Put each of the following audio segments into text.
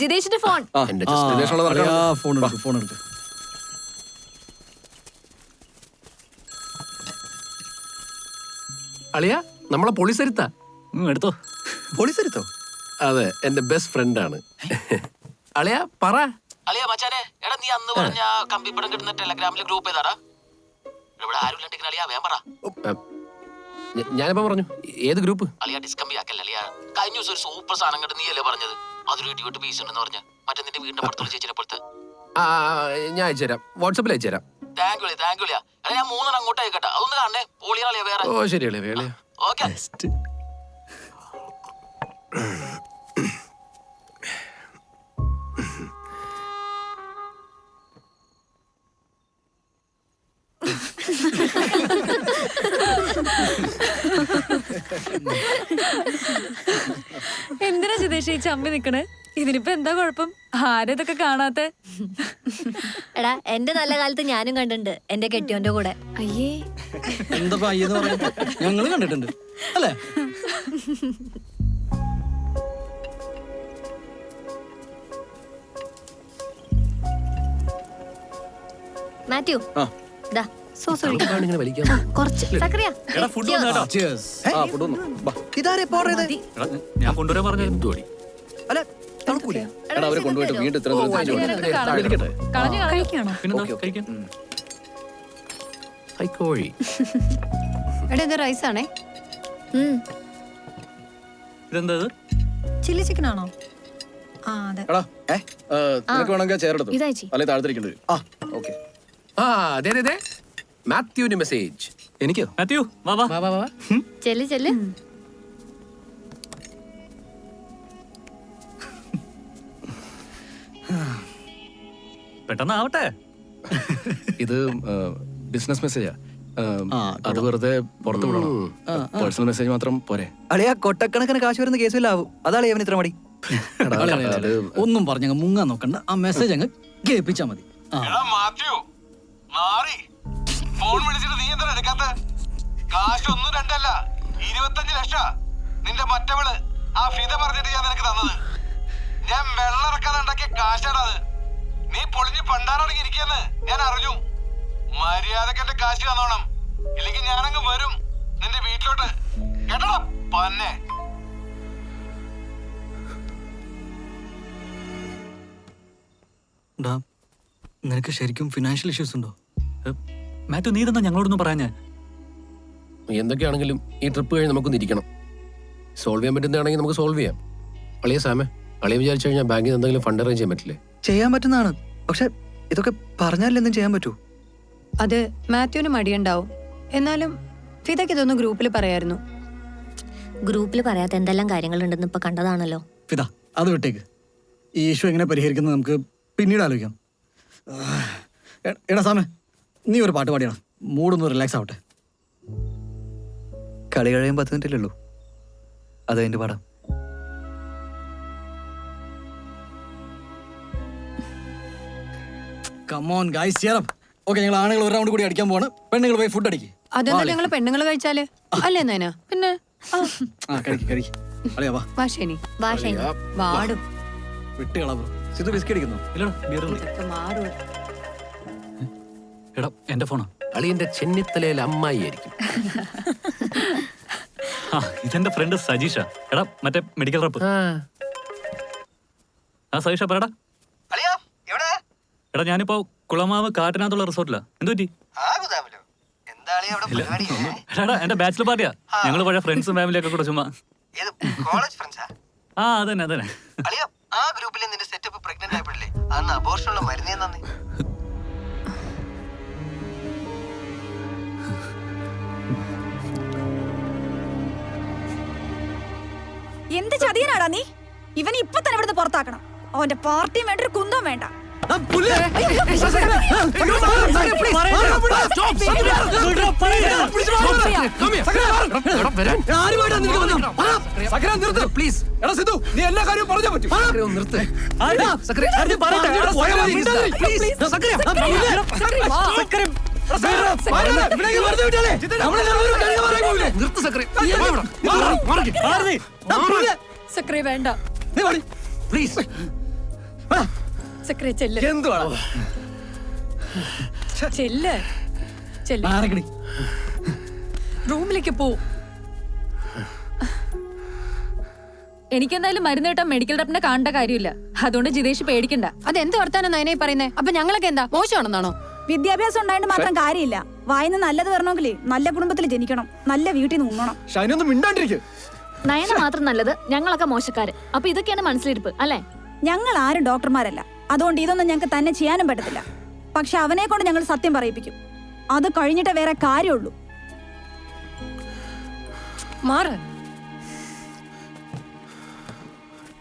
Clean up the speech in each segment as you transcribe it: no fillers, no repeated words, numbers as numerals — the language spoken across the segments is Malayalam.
ജിതേഷിന്റെ ഫോൺ. ഫോൺ എടുത്ത്. അളിയ നമ്മളെ പോലീസരുത്താ എടുത്തോ. പോലീസരുത്തോ? അതെ, എന്റെ ബെസ്റ്റ് ഫ്രണ്ട് ആണ്. അളിയ പറ. അളിയ മച്ചാനെ, എടാ നീ അന്ന് പറഞ്ഞ കമ്പിപ്പടം കിട്ടുന്ന ടെലഗ്രാമിലെ ഗ്രൂപ്പ് ഏതാടാ? ഇവിടെ ആരും ഇല്ലെങ്കിൽ അളിയ വേഗം പറ. ഞാനിപ്പോ പറഞ്ഞു ഏത് ഗ്രൂപ്പ്? അളിയ ഡിസ്കമ്പി ആക്കല്ലേ അളിയ. കഴിഞ്ഞ ദിവസം ഒരു സൂപ്പർ സാധനം കണ്ട് നീയല്ലേ പറഞ്ഞത് അതൊരു ഇടിവിട്ട് പീസ് ഉണ്ടെന്ന് പറഞ്ഞ മറ്റേ നിന്റെ വീടിന്റെ പുറത്തുള്ള ചേച്ചിനെ പോലത്തെ. ഞാൻ അയച്ചുതരാം, വാട്സാപ്പിൽ അയച്ചുതരാം. താങ്ക് യു അളിയ. എടാ ഞാൻ 3 അങ്ങോട്ട് അയക്കട്ടെ, അതൊന്ന് കാണണേ. പൊളിയാളിയ വേറെ. ഓ ശരി അളിയ, വേളിയ. ഓക്കെ. എന്തിനാ ജിതേഷ് ഈ ചമ്മി നിക്കണേ? ഇതിനിപ്പോ എന്താ കുഴപ്പം? ആരതൊക്കെ കാണാത്ത? എടാ എന്റെ നല്ല കാലത്ത് ഞാനും കണ്ടിട്ടുണ്ട് എന്റെ കെട്ടിയോന്റെ കൂടെ. അയ്യേ, എന്താ അയ്യെന്ന് പറയാ? ഞങ്ങള് കണ്ടിട്ടുണ്ട് അല്ലേ? മാത്യു ദാ സോസ് ഒഴിക്കണം. ഇങ്ങനെ വലിക്കാൻ കുറച്ച് സക്രിയ. ഇതാരെ പോറത്? ഞാൻ കൊണ്ടുവരാൻ പറഞ്ഞു. എന്തുവാടി? അല്ല തണുക്കൂലേ? അവരെ കൊണ്ടുപോയിട്ട് വീണ്ടും ഇത്ര കഴിക്കണോ? കോഴി. എടാ ഇത് റൈസ് ആണേ. ഇതെന്താ? ചില്ലി ചിക്കൻ ആണോ? ആ അതെ. നിനക്ക് വേണമെങ്കിൽ ചേർത്ത് ഇതായി അല്ലെ താഴത്തിരിക്കണ്ടത്. ഓക്കെ. അതെ മാത്യുവിന് മെസ്സേജ്. എനിക്കോ? മാത്യു വാ വാ വാ വാ വാ. ചെല്ല് ചെല്ല്. പെട്ടെന്നാവട്ടെ. ഇത് ബിസിനസ് മെസ്സേജാ. അത് വെറുതെ പുറത്തു വിടണം. പേഴ്സണൽ മെസ്സേജ് മാത്രം പോരെ. അളിയാ കൊട്ടക്കണക്കിന് കാശ് വരുന്ന കേസിലാവും. അതാണ് അവൻ ഇത്ര മടി. ഒന്നും പറഞ്ഞങ്ങ് മുങ്ങാൻ നോക്കണ്ട. ആ മെസ്സേജ് അങ്ങ് കേൾപ്പിച്ചാ മതി. ഫോൺ വിളിച്ചിട്ട് നീ എന്താ എടുക്കാത്ത? കാശ് 1 2 അല്ല 25 ലക്ഷം നിന്റെ മറ്റവള് ആ ഫിദ പറഞ്ഞിട്ട് ഞാൻ നിനക്ക് തന്നത്. ഞാൻ വെള്ളമിറക്കാതെ ഉണ്ടാക്കിയ കാശാണത്. നീ പൊളിഞ്ഞ് പണ്ടാറടങ്ങി ഇരിക്കെന്ന് ഞാൻ അറിഞ്ഞു. മര്യാദക്ക് എന്റെ കാശ് തന്നോണം, ഇല്ലെങ്കിൽ ഞാനങ്ങ് വരും നിന്റെ വീട്ടിലോട്ട്. കേട്ടോ പന്നെ? നിനക്ക് ശരിക്കും ഫിനാൻഷ്യൽ ഇഷ്യൂസ് ഉണ്ടോ? മാത്യു നീ തന്നെ ഞങ്ങളോടൊന്നും പറയാഞ്ഞ. എന്തൊക്കെയാണെങ്കിലും ഈ ട്രിപ്പ് കഴിഞ്ഞ് നമുക്കൊന്ന് ഇരിക്കണം. സോൾവ് ചെയ്യാൻ പറ്റുന്നതാണെങ്കിൽ നമുക്ക് സോൾവ് ചെയ്യാം. അളിയ സാമേ, അളിയ വിചാരിച്ചു കഴിഞ്ഞാൽ ബാങ്കിൽ നിന്ന് എന്തെങ്കിലും ഫണ്ട് അറേഞ്ച് ചെയ്യാൻ പറ്റില്ലേ? ചെയ്യാൻ പറ്റുന്നതാണ്, പക്ഷെ ഇതൊക്കെ പറഞ്ഞാലെന്തും ചെയ്യാൻ പറ്റൂ. അത് മാത്യുവിന് മടിയുണ്ടാവും. എന്നാലും ഫിദയ്ക്ക് ഇതൊന്ന് ഗ്രൂപ്പിൽ പറയായിരുന്നു. ഗ്രൂപ്പിൽ പറയാത്ത എന്തെല്ലാം കാര്യങ്ങളുണ്ടെന്ന് ഇപ്പൊ കണ്ടതാണല്ലോ. ഫിദ അത് വിട്ടേക്ക്. ഈ ഇഷ്യൂ എങ്ങനെ പരിഹരിക്കുന്നത് നമുക്ക് പിന്നീട് ആലോചിക്കാം. എടാ സാമേ, നീ ഒരു പാട്ട് പാടിയാണ്. മൂടൊന്ന് റിലാക്സ് ആവട്ടെ. കളി കഴിയാൻ 10 മിനിറ്റല്ലേ ഉള്ളൂ. അത് അതിന്റെ പാടാം. Come on guys, cheer up. Okay, ഞങ്ങൾ ആണുങ്ങൾ ഒരു റൗണ്ട് കൂടി അടിക്കാൻ പോവാണ്. പെണ്ണുങ്ങൾ പോയി ഫുഡ് അടിക്ക്. അതെന്താ ഞങ്ങള് പെണ്ണുങ്ങൾ കഴിച്ചാല് അല്ലേ നൈന? പിന്നെ കഴിക്ക് അളിയാ വാ. വാ ശനി, വാ ശനി. വാടും വിട്ടുകളാ ബ്രോ. സിധു ബിസ്കറ്റ് അടിക്കുന്നു. ഇല്ലടാ ബിയർ. ഇതൊക്കെ മാറും. എടാ എന്റെ ഫോണാ. അളിയന്റെ ചെന്നിത്തലയിൽ അമ്മായി ആയിരിക്കും. ഇതെന്റെ ഫ്രണ്ട് സജീഷ. എടാ മറ്റേ മെഡിക്കൽ റപ്പ്. സജീഷ പറയടാ. എടാ ഞാനിപ്പോ കുളമാവ് കാട്ടിനകത്തുള്ള റിസോർട്ടിലാ. എന്ത് പറ്റി? എടാ എന്റെ ബാച്ചിലർ പാർട്ടിയാ. ഞങ്ങള് പഴയ ഫ്രണ്ട്സും ഫാമിലിയൊക്കെ കൂടെ ചുമ്മാ. അതന്നെ. ആ ഗ്രൂപ്പിലെ നിന്റെ സെറ്റപ്പ് പ്രഗ്നന്റ് ആയപ്പോഴല്ലേ അന്ന് അബോർഷനുള്ള മരുന്നേ നന്ദി. എന്ത് ചതിയനാടാ നീ? ഇവൻ ഇപ്പൊ തന്നെ ഇവിടുന്ന് പുറത്താക്കണം. അവന്റെ പാർട്ടിയും വേണ്ട, ഒരു കുന്തവും വേണ്ട. നീ എല്ലാ കാര്യവും പറഞ്ഞാ പറ്റൂ. നിർത്ത്. സക്രിയ വേണ്ട. പ്ലീസ്. സക്കരെ ചെല്ല് എന്തുവാണ് ചെല്ല് ചെല്ല് ആരക്കടി റൂമിലേക്ക് പോ. എനിക്കെന്തായാലും മരുന്ന് കിട്ടാൻ മെഡിക്കൽ റെപ്പിനെ കാണേണ്ട കാര്യമില്ല. അതുകൊണ്ട് ജിതേഷ് പേടിക്കണ്ട. അതെന്ത് വർത്താനം നയനായി പറയുന്നേ? അപ്പൊ ഞങ്ങളൊക്കെ എന്താ മോശമാണെന്നാണോ? വിദ്യാഭ്യാസം ഉണ്ടായിട്ട് മാത്രം കാര്യമില്ല. വായിന്ന് നല്ലത് വരണമെങ്കിൽ നല്ല കുടുംബത്തിൽ ജനിക്കണം, നല്ല വീട്ടിൽ നിന്ന് ഉണ്ണണം. ഷൈനി ഒന്നും മിണ്ടാണ്ടിരിക്കും. നയന മാത്രം നല്ലത്, ഞങ്ങളൊക്കെ മോശക്കാര്. അപ്പൊ ഇതൊക്കെയാണ് മനസ്സിലിരിപ്പ് അല്ലേ? ഞങ്ങൾ ആരും ഡോക്ടർമാരല്ല, അതുകൊണ്ട് ഇതൊന്നും ഞങ്ങൾക്ക് തന്നെ ചെയ്യാനും പറ്റത്തില്ല. പക്ഷെ അവനെ കൊണ്ട് ഞങ്ങൾ സത്യം പറയിപ്പിക്കും. അത് കഴിഞ്ഞിട്ടേ വേറെ കാര്യമുള്ളൂ. മാറ്,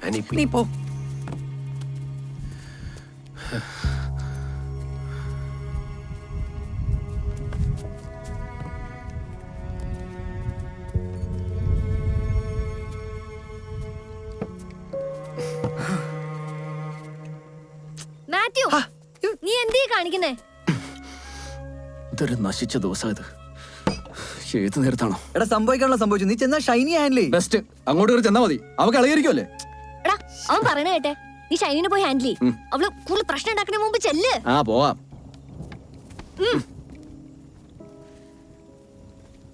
ആനി, നീ പോ. മാത്യു, നീ എന്തീ കാണിക്കുന്നേ? ഇതൊരു നശിച്ച ദിവസം. ഇത് ഏത് നേരത്താണോ? എടാ സംഭവിക്കാനുള്ള സംഭവിച്ചു. നീ ചെന്നാ ഷൈനി ഹാൻഡിൽ ചെയ്യ്. ബെസ്റ്റ്. അങ്ങോട്ട് കയറി ചെന്നാ മതി. അവക്ക് കളിയായിരിക്കുമല്ലേ? എടാ, അവൻ പറയണ കേട്ടെ. നീ ഷൈനിനെ പോയി ഹാൻഡിൽ ചെയ്യ്. അവള് കൂടുതൽ പ്രശ്നം ഉണ്ടാക്കുന്ന മുമ്പ് ചെല്ല്. ആ പോവാം.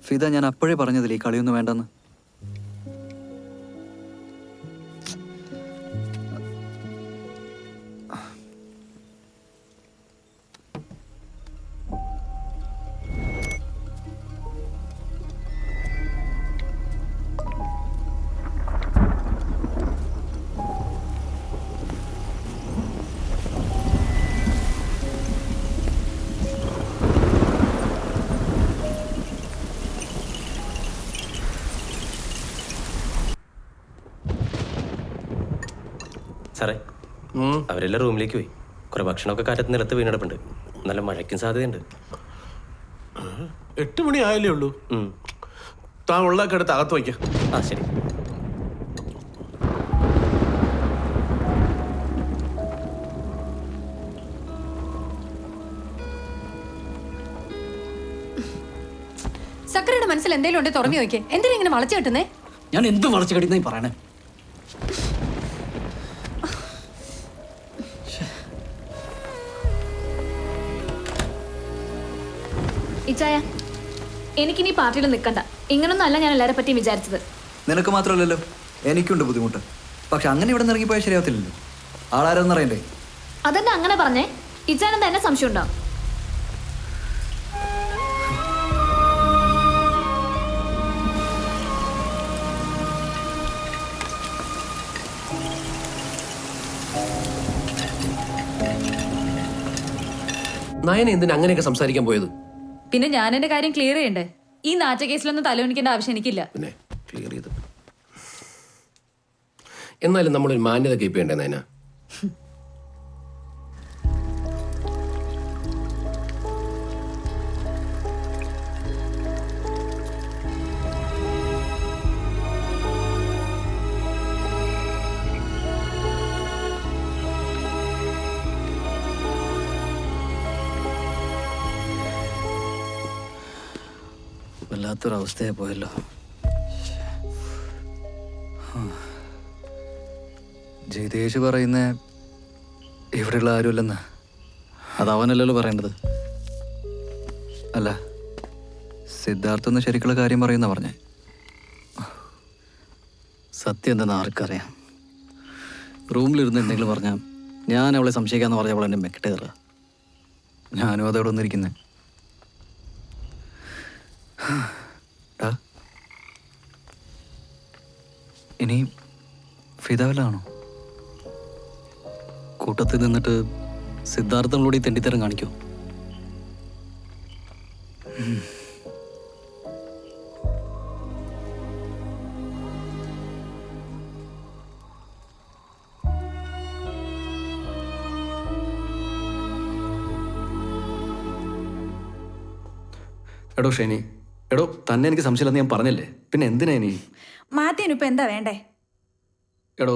ഫിദ, ഞാൻ അപ്പോഴേ പറഞ്ഞതില്ലേ ഈ കളിയൊന്നും വേണ്ടെന്ന്. സാറേ, അവരെല്ലാം റൂമിലേക്ക് പോയി. കുറെ ഭക്ഷണമൊക്കെ കാറ്റത്ത് നിലത്ത് വീണെടുപ്പുണ്ട്. നല്ല മഴയ്ക്കും സാധ്യതയുണ്ട്. 8 മണി ആയല്ലേ ഉള്ളൂ. താൻ ഉള്ളൊക്കെ എടുത്ത് അകത്ത് വയ്ക്കാം. ആ ശരി. സക്കരയുടെ മനസ്സിൽ എന്തെങ്കിലും ഉണ്ടെ തുറന്നു നോക്കിയേ. എന്തിനാ ഇങ്ങനെ വളച്ചു കിട്ടുന്നേ? ഞാൻ എന്ത് വളച്ചു കടിന്നാ പറയണേ? ഇച്ചായ, എനിക്കിനി പാർട്ടിയിൽ നിൽക്കണ്ട. ഇങ്ങനൊന്നും അല്ല ഞാൻ എല്ലാരെ പറ്റിയും വിചാരിച്ചത്. നിനക്ക് മാത്രമല്ലല്ലോ, എനിക്കുണ്ട് ബുദ്ധിമുട്ട്. പക്ഷെ അങ്ങനെ ഇവിടെ നിന്ന് ഇറങ്ങിപ്പോയാൽ ശരിയാവത്തില്ലല്ലോ. ആളാരെന്ന് അറിയണ്ടേ? അതെന്നെ അങ്ങനെ പറഞ്ഞേ? ഇച്ചാനെന്താ എന്നെ സംശയം ഉണ്ടോ? നയന എന്തിനാ അങ്ങനെയൊക്കെ സംസാരിക്കാൻ പോയത്? പിന്നെ ഞാൻ എന്റെ കാര്യം ക്ലിയർ ചെയ്യണ്ടേ? ഈ നാറ്റ കേസിലൊന്നും തലവണിക്കേണ്ട ആവശ്യം എനിക്കില്ല. പിന്നെ ക്ലിയർ ചെയ്ത് എന്നാലും നമ്മളൊരു മാന്യത കീപ്പ് ചെയ്യണ്ടേ നയന? വല്ലാത്തൊരവസ്ഥയായി പോയല്ലോ. ജയദേശ് പറയുന്ന ഇവിടെയുള്ള ആരുമല്ലെന്ന്. അത് അവനല്ലല്ലോ പറയേണ്ടത്. അല്ല, സിദ്ധാർത്ഥ ഒന്ന് ശരിക്കുള്ള കാര്യം പറയുന്ന പറഞ്ഞേ. സത്യം എന്തെന്ന് ആർക്കറിയാം? റൂമിലിരുന്ന് എന്തെങ്കിലും പറഞ്ഞാൽ ഞാൻ അവളെ സംശയിക്കാന്ന് പറഞ്ഞ അവൾ എന്നെ മെക്കിട്ട് കയറുക. ഞാനും അതവിടെ ഒന്നിരിക്കുന്നേ. ഇനി ഫിദാവിലാണോ? കൂട്ടത്തിൽ നിന്നിട്ട് സിദ്ധാർത്ഥങ്ങളോട് ഈ തെണ്ടിത്തരം കാണിക്കോ? എടോ ഷൈനി, എടോ തന്നെ എനിക്ക് സംശയമില്ലെന്ന് ഞാൻ പറഞ്ഞല്ലേ, പിന്നെ എന്തിനാ ഇനി? മാത്യുവിനിപ്പോ എന്താ വേണ്ടേ? എടോ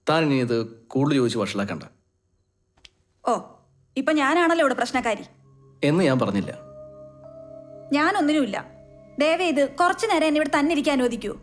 താൻ ഇനി ഇത് കൂടുതൽ ചോദിച്ച് വഷളാക്കണ്ട. ഓ, ഇപ്പൊ ഞാനാണല്ലോ ഇവിടെ പ്രശ്നക്കാരി എന്ന് ഞാൻ പറഞ്ഞില്ല. ഞാനൊന്നിനുമില്ല. ദയവേ ഇത് കുറച്ചു നേരം എന്നെ ഇവിടെ തന്നെ ഇരിക്കാൻ അനുവദിക്കൂ.